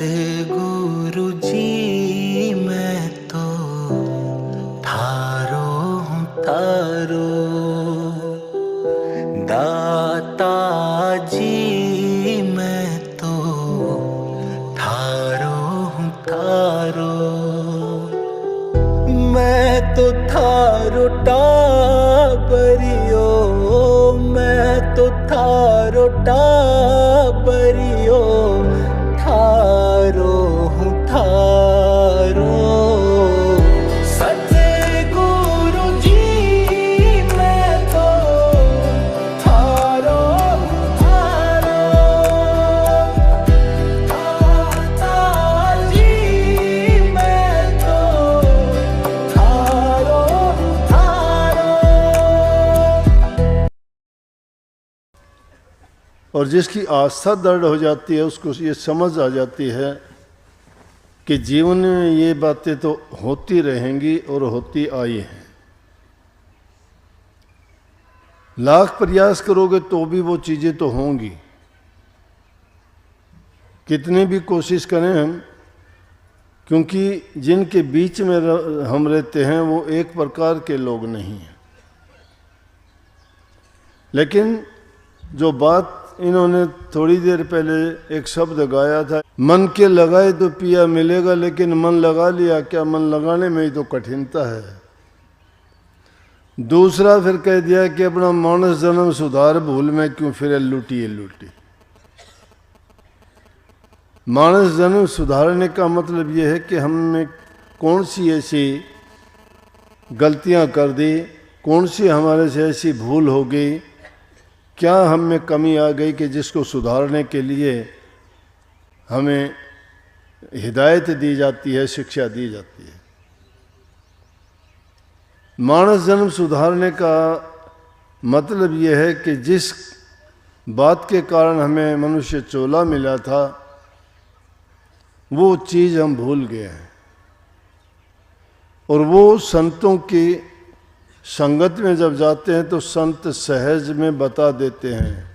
सतगुरु जी मैं तो थारो हूँ थारो, दाता जी मैं तो थारो हूँ थारो। मैं तो थारो टाबरियो, मैं तो थारो टाबरियो, थारो हूँ थारो। सतगुरु जी मैं तो थारो हूँ थारो, दाता जी मैं तो थारो हूँ थारो। और जिसकी आस्था दृढ़ हो जाती है उसको ये समझ आ जाती है कि जीवन में ये बातें तो होती रहेंगी और होती आई हैं। लाख प्रयास करोगे तो भी वो चीज़ें तो होंगी, कितनी भी कोशिश करें हम, क्योंकि जिनके बीच में हम रहते हैं वो एक प्रकार के लोग नहीं हैं। लेकिन जो बात इन्होंने थोड़ी देर पहले एक शब्द गाया था, मन के लगाए तो पिया मिलेगा, लेकिन मन लगा लिया क्या, मन लगाने में ही तो कठिनता है। दूसरा फिर कह दिया कि अपना मानस जन्म सुधार, भूल में क्यों फिर लूटी लूटी। मानस जन्म सुधारने का मतलब यह है कि हमने कौन सी ऐसी गलतियां कर दी, कौन सी हमारे से ऐसी भूल हो गई, क्या हम में कमी आ गई कि जिसको सुधारने के लिए हमें हिदायत दी जाती है, शिक्षा दी जाती है। मानस जन्म सुधारने का मतलब यह है कि जिस बात के कारण हमें मनुष्य चोला मिला था वो चीज़ हम भूल गए हैं, और वो संतों की संगत में जब जाते हैं तो संत सहज में बता देते हैं,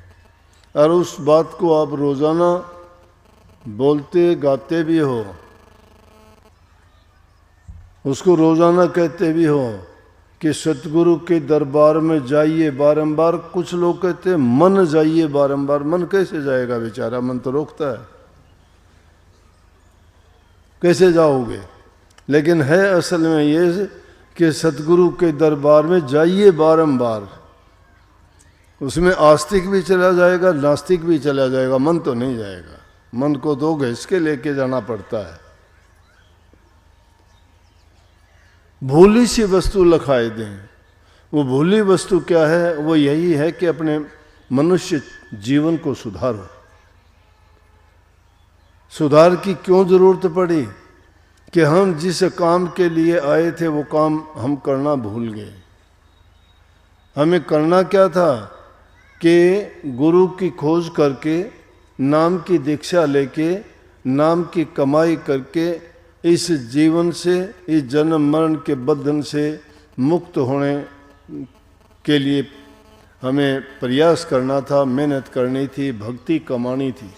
और उस बात को आप रोज़ाना बोलते गाते भी हो, उसको रोज़ाना कहते भी हो कि सतगुरु के दरबार में जाइए बारंबार। कुछ लोग कहते हैं मन जाइए बारंबार। मन कैसे जाएगा बेचारा, मन तो रोकता है, कैसे जाओगे। लेकिन है असल में ये कि सतगुरु के दरबार में जाइए बारंबार। उसमें आस्तिक भी चला जाएगा, नास्तिक भी चला जाएगा, मन तो नहीं जाएगा। मन को दो घिस के लेके जाना पड़ता है। भूली सी वस्तु लखाए दें। वो भूली वस्तु क्या है, वो यही है कि अपने मनुष्य जीवन को सुधारो। सुधार की क्यों जरूरत पड़ी कि हम जिस काम के लिए आए थे वो काम हम करना भूल गए। हमें करना क्या था कि गुरु की खोज करके, नाम की दीक्षा लेके, नाम की कमाई करके इस जीवन से, इस जन्म मरण के बंधन से मुक्त होने के लिए हमें प्रयास करना था, मेहनत करनी थी, भक्ति कमानी थी।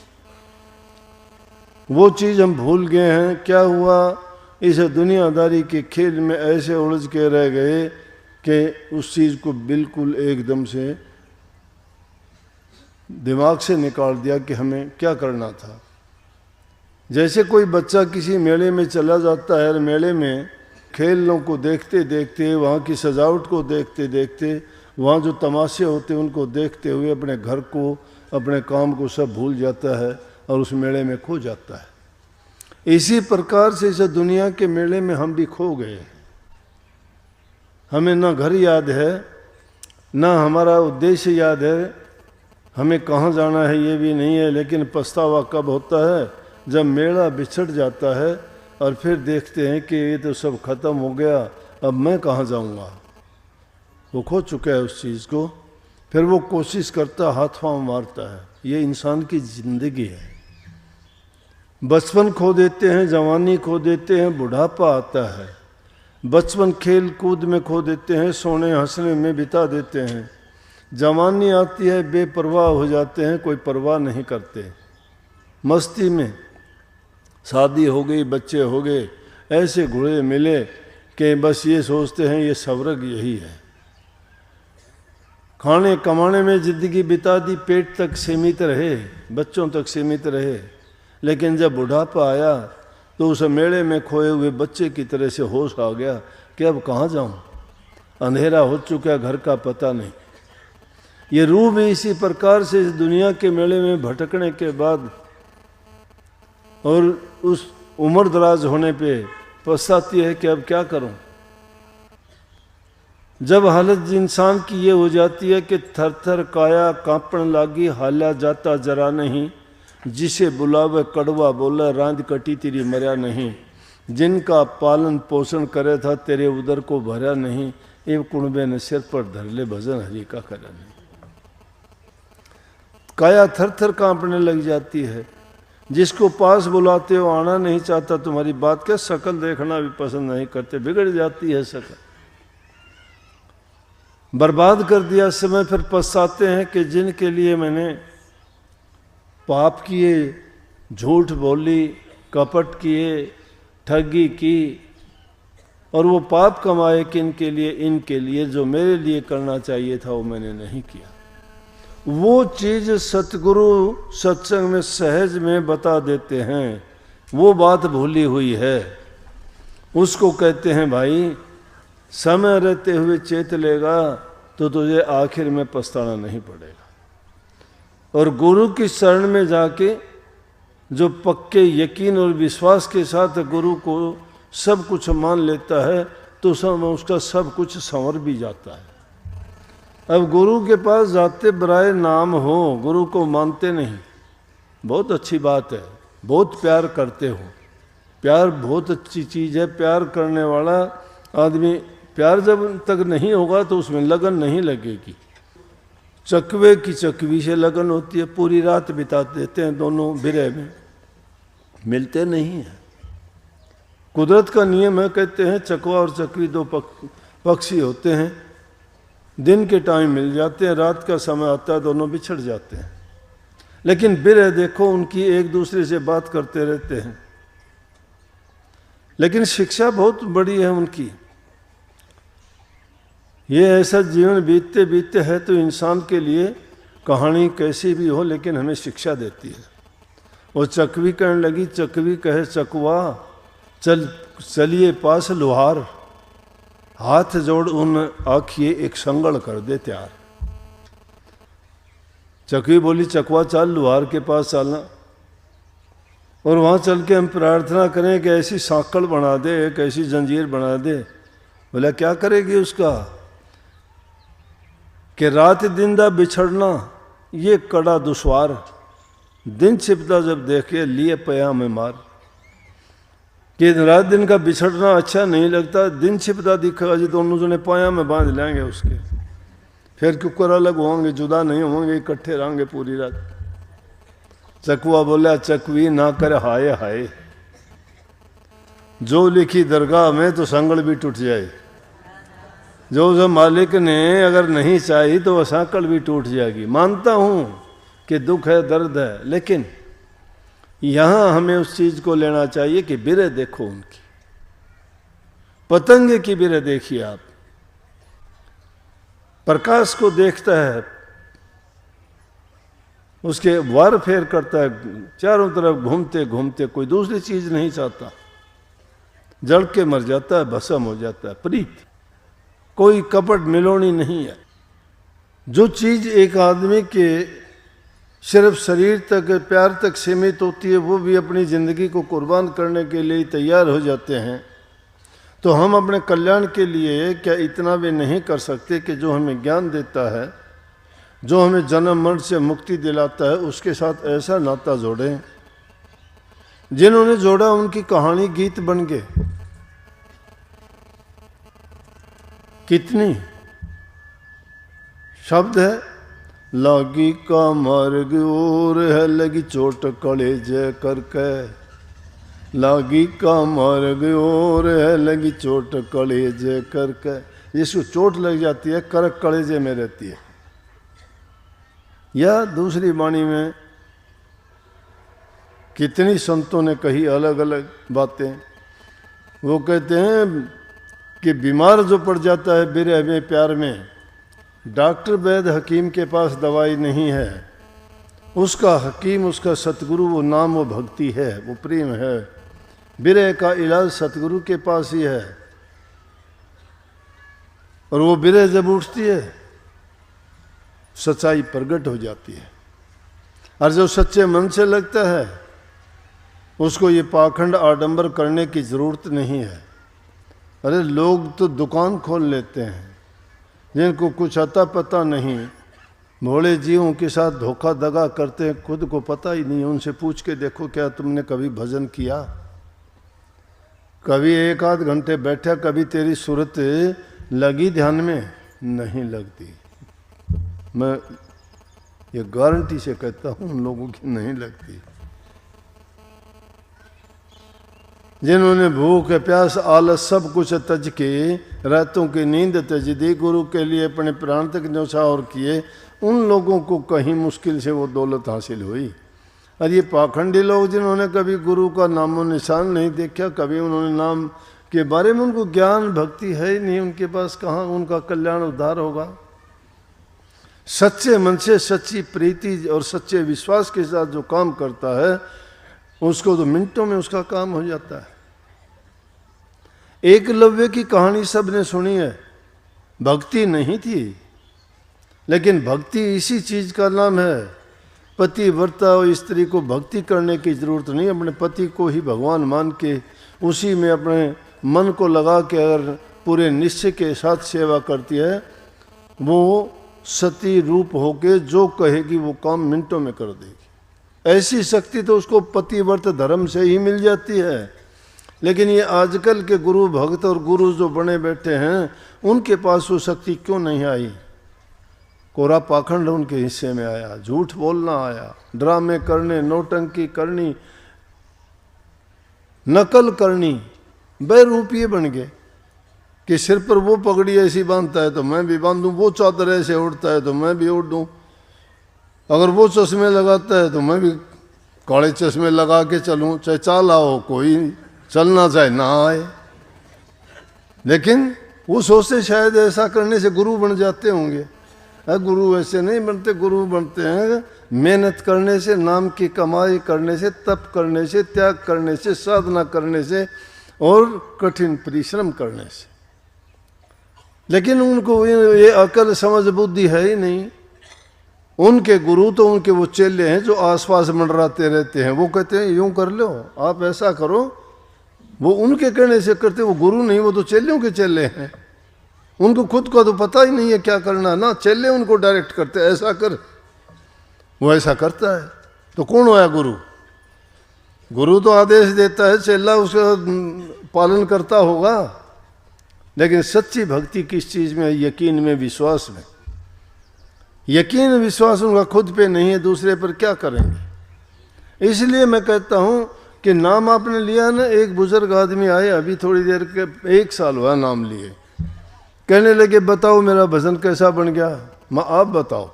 वो चीज़ हम भूल गए हैं। क्या हुआ, इस दुनियादारी के खेल में ऐसे उलझ के रह गए कि उस चीज़ को बिल्कुल एकदम से दिमाग से निकाल दिया कि हमें क्या करना था। जैसे कोई बच्चा किसी मेले में चला जाता है, मेले में खेलों को देखते देखते, वहाँ की सजावट को देखते देखते, वहाँ जो तमाशे होते हैं उनको देखते हुए अपने घर को, अपने काम को सब भूल जाता है और उस मेले में खो जाता है। इसी प्रकार से इस दुनिया के मेले में हम भी खो गए। हमें ना घर याद है, ना हमारा उद्देश्य याद है, हमें कहाँ जाना है ये भी नहीं है। लेकिन पछतावा कब होता है, जब मेला बिछड़ जाता है और फिर देखते हैं कि ये तो सब खत्म हो गया, अब मैं कहाँ जाऊँगा। वो खो चुका है उस चीज़ को, फिर वो कोशिश करता, हाथ पाँव मारता है। ये इंसान की ज़िंदगी है। बचपन खो देते हैं, जवानी खो देते हैं, बुढ़ापा आता है। बचपन खेल कूद में खो देते हैं, सोने हंसने में बिता देते हैं। जवानी आती है, बेपरवाह हो जाते हैं, कोई परवाह नहीं करते, मस्ती में शादी हो गई, बच्चे हो गए, ऐसे घोड़े मिले कि बस ये सोचते हैं ये स्वर्ग यही है। खाने कमाने में ज़िंदगी बिता दी, पेट तक सीमित रहे, बच्चों तक सीमित रहे, लेकिन जब बुढ़ापा आया तो उस मेले में खोए हुए बच्चे की तरह से होश आ गया कि अब कहाँ जाऊँ, अंधेरा हो चुका, घर का पता नहीं। ये रूह भी इसी प्रकार से इस दुनिया के मेले में भटकने के बाद और उस उम्र दराज होने पे पछताती है कि अब क्या करूं। जब हालत इंसान की ये हो जाती है कि थर थर काया कांपण लागी, हाल्या जाता जरा नहीं, जिसे बुलावे कड़वा बोला, रांद कटी तेरी मर्या नहीं, जिनका पालन पोषण करे था तेरे उदर को भरा नहीं, एव कुणबे ने सिर पर धर ले भजन हरि का करा नहीं। काया थर थर कांपने लग जाती है, जिसको पास बुलाते हो आना नहीं चाहता, तुम्हारी बात क्या, शकल देखना भी पसंद नहीं करते, बिगड़ जाती है शकल। बर्बाद कर दिया समय, फिर पछताते हैं कि जिनके लिए मैंने पाप किए, झूठ बोली, कपट किए, ठगी की, और वो पाप कमाए किनके लिए, इनके लिए, जो मेरे लिए करना चाहिए था वो मैंने नहीं किया। वो चीज़ सतगुरु सत्संग में सहज में बता देते हैं, वो बात भूली हुई है, उसको कहते हैं भाई समय रहते हुए चेत लेगा तो तुझे आखिर में पछताना नहीं पड़ेगा। और गुरु की शरण में जाके जो पक्के यकीन और विश्वास के साथ गुरु को सब कुछ मान लेता है तो सब उसका सब कुछ संवर भी जाता है। अब गुरु के पास जाते बराए नाम हो, गुरु को मानते नहीं, बहुत अच्छी बात है, बहुत प्यार करते हो, प्यार बहुत अच्छी चीज़ है। प्यार करने वाला आदमी, प्यार जब तक नहीं होगा तो उसमें लगन नहीं लगेगी। चकवे की चकवी से लगन होती है, पूरी रात बिता देते हैं दोनों बिरह में, मिलते नहीं हैं। कुदरत का नियम है, कहते हैं चकवा और चकवी दो पक्षी होते हैं, दिन के टाइम मिल जाते हैं, रात का समय आता है दोनों बिछड़ जाते हैं। लेकिन बिरह देखो, उनकी एक दूसरे से बात करते रहते हैं। लेकिन शिक्षा बहुत बड़ी है उनकी। ये ऐसा जीवन बीतते बीतते है तो इंसान के लिए कहानी कैसी भी हो लेकिन हमें शिक्षा देती है। वो चकवी कहने लगी, चकवी कहे चकवा चलिए पास लोहार, हाथ जोड़ उन आखिए एक संगड़ कर दे तैयार। चकवी बोली चकवा चल लोहार के पास चलना, और वहाँ चल के हम प्रार्थना करें कि ऐसी सांकड़ बना दे, एक ऐसी जंजीर बना दे। बोला क्या करेगी उसका, कि रात दिन दा बिछड़ना ये कड़ा दुश्वार, दिन छिपता जब देखे लिए पया में मार। कि रात दिन का बिछड़ना अच्छा नहीं लगता, दिन छिपता दिखेगा जी दोनों जने पाया में बांध लेंगे उसके, फिर कुकर अलग होंगे, जुदा नहीं होंगे, इकट्ठे रहेंगे पूरी रात। चकवा बोला चकवी ना कर हाय हाय, जो लिखी दरगाह में तो संगड़ भी टूट जाए, जो मालिक ने अगर नहीं चाही तो वह सांकड़ भी टूट जाएगी। मानता हूँ कि दुख है, दर्द है, लेकिन यहाँ हमें उस चीज़ को लेना चाहिए कि बिरह देखो उनकी। पतंगे की बिरह देखिए आप, प्रकाश को देखता है, उसके वार फेर करता है, चारों तरफ घूमते घूमते कोई दूसरी चीज़ नहीं चाहता, जल के मर जाता है, भस्म हो जाता है। प्रीत, कोई कपट मिलोनी नहीं है। जो चीज़ एक आदमी के सिर्फ शरीर तक, प्यार तक सीमित होती है, वो भी अपनी ज़िंदगी को कुर्बान करने के लिए तैयार हो जाते हैं। तो हम अपने कल्याण के लिए क्या इतना भी नहीं कर सकते कि जो हमें ज्ञान देता है, जो हमें जन्म मरण से मुक्ति दिलाता है, उसके साथ ऐसा नाता जोड़ें। जिन्होंने जोड़ा उनकी कहानी गीत बन गए। कितनी शब्द है, लागी का मार्ग और है लगी चोट कलेजे करके, लागी का मार्ग और है लगी चोट कलेजे करके। जिसको चोट लग जाती है करक कलेजे में रहती है। या दूसरी वाणी में कितनी संतों ने कही अलग अलग बातें। वो कहते हैं कि बीमार जो पड़ जाता है बिरह में प्यार में, डॉक्टर वैद्य हकीम के पास दवाई नहीं है, उसका हकीम उसका सतगुरु वो नाम वो भक्ति है, वो प्रेम है। बिरह का इलाज सतगुरु के पास ही है। और वो बिरह जब उठती है सच्चाई प्रकट हो जाती है। और जो सच्चे मन से लगता है उसको ये पाखंड आडंबर करने की ज़रूरत नहीं है। अरे लोग तो दुकान खोल लेते हैं जिनको कुछ अता पता नहीं, भोले जीवों के साथ धोखा दगा करते हैं, खुद को पता ही नहीं। उनसे पूछ के देखो क्या तुमने कभी भजन किया, कभी एक आध घंटे बैठा, कभी तेरी सूरत लगी ध्यान में? नहीं लगती। मैं ये गारंटी से कहता हूँ उन लोगों की नहीं लगती। जिन्होंने भूख प्यास आलस सब कुछ तज के, रातों की नींद तज दी, गुरु के लिए अपने प्राण तक न्यौछावर किए, उन लोगों को कहीं मुश्किल से वो दौलत हासिल हुई। और ये पाखंडी लोग जिन्होंने कभी गुरु का नामो निशान नहीं देखा, कभी उन्होंने नाम के बारे में उनको ज्ञान भक्ति है ही नहीं उनके पास, कहाँ उनका कल्याण उद्धार होगा। सच्चे मन से सच्ची प्रीति और सच्चे विश्वास के साथ जो काम करता है उसको तो मिनटों में उसका काम हो जाता है। एकलव्य की कहानी सबने सुनी है। भक्ति नहीं थी, लेकिन भक्ति इसी चीज का नाम है। पतिव्रता और स्त्री को भक्ति करने की जरूरत नहीं, अपने पति को ही भगवान मान के उसी में अपने मन को लगा के अगर पूरे निश्चय के साथ सेवा करती है, वो सती रूप होके जो कहेगी वो काम मिनटों में कर देगी। ऐसी शक्ति तो उसको पतिव्रत धर्म से ही मिल जाती है। लेकिन ये आजकल के गुरु भक्त और गुरु जो बने बैठे हैं उनके पास वो शक्ति क्यों नहीं आई? कोरा पाखंड उनके हिस्से में आया, झूठ बोलना आया, ड्रामे करने, नौटंकी करनी, नकल करनी, बेरूपिये बन गए कि सिर पर वो पगड़ी ऐसी बांधता है तो मैं भी बांधूं, वो चादर ऐसे उड़ता है तो मैं भी उड़ दूं, अगर वो चश्मे लगाता है तो मैं भी काले चश्मे लगा के चलूं, चाहे चाल आओ कोई चलना चाहे ना आए। लेकिन वो सोचते शायद ऐसा करने से गुरु बन जाते होंगे। गुरु ऐसे नहीं बनते, गुरु बनते हैं मेहनत करने से, नाम की कमाई करने से, तप करने से, त्याग करने से, साधना करने से और कठिन परिश्रम करने से। लेकिन उनको ये अकल समझ बुद्धि है ही नहीं। उनके गुरु तो उनके वो चेले हैं जो आसपास मंडराते रहते हैं। वो कहते हैं यूं कर लो, आप ऐसा करो, वो उनके कहने से करते, वो गुरु नहीं, वो तो चेलों के चेले हैं। उनको खुद को तो पता ही नहीं है क्या करना ना, चेले उनको डायरेक्ट करते हैं ऐसा कर, वो ऐसा करता है। तो कौन होया गुरु? गुरु तो आदेश देता है, चेला उसका पालन करता होगा। लेकिन सच्ची भक्ति किस चीज में है? यकीन में, विश्वास में। यकीन विश्वास उनका खुद पे नहीं है, दूसरे पर क्या करेंगे? इसलिए मैं कहता हूं कि नाम आपने लिया ना, एक बुजुर्ग आदमी आए अभी थोड़ी देर के, 1 साल हुआ नाम लिए, कहने लगे बताओ मेरा भजन कैसा बन गया। माँ आप बताओ,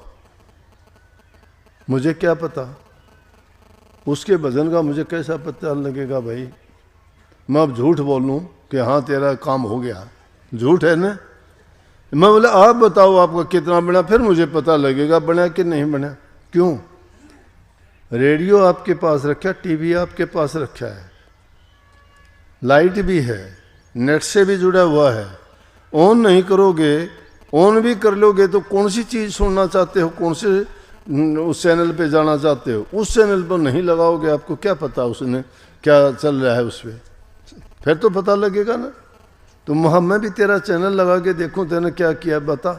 मुझे क्या पता, उसके भजन का मुझे कैसा पता लगेगा भाई? मैं अब झूठ बोलूं कि हाँ तेरा काम हो गया, झूठ है ना। मैं बोला आप बताओ आपका कितना बना, फिर मुझे पता लगेगा बना कि नहीं बना। क्यों? रेडियो आपके पास रखा, टीवी आपके पास रखा है, लाइट भी है, नेट से भी जुड़ा हुआ है। ऑन नहीं करोगे, ऑन भी कर लोगे तो कौन सी चीज़ सुनना चाहते हो, कौन से उस चैनल पे जाना चाहते हो, उस चैनल पर नहीं लगाओगे, आपको क्या पता उसने क्या चल रहा है उस पर? फिर तो पता लगेगा ना। तो मैं भी तेरा चैनल लगा के देखूं तेने क्या किया बता।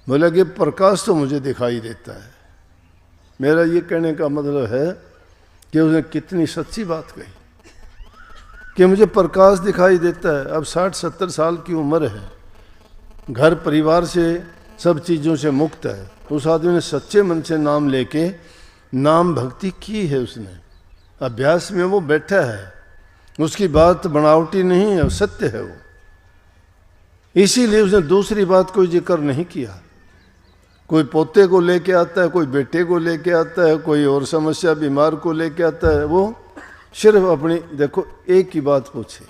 बोला कि प्रकाश तो मुझे दिखाई देता है। मेरा ये कहने का मतलब है कि उसने कितनी सच्ची बात कही कि मुझे प्रकाश दिखाई देता है। अब 60-70 साल की उम्र है, घर परिवार से सब चीज़ों से मुक्त है। उस आदमी ने सच्चे मन से नाम लेके नाम भक्ति की है, उसने अभ्यास में वो बैठा है, उसकी बात बनावटी नहीं है, सत्य है वो। इसीलिए उसने दूसरी बात कोई जिक्र नहीं किया। कोई पोते को लेके आता है, कोई बेटे को लेके आता है, कोई और समस्या बीमार को लेके आता है। वो सिर्फ अपनी देखो एक ही बात पूछे,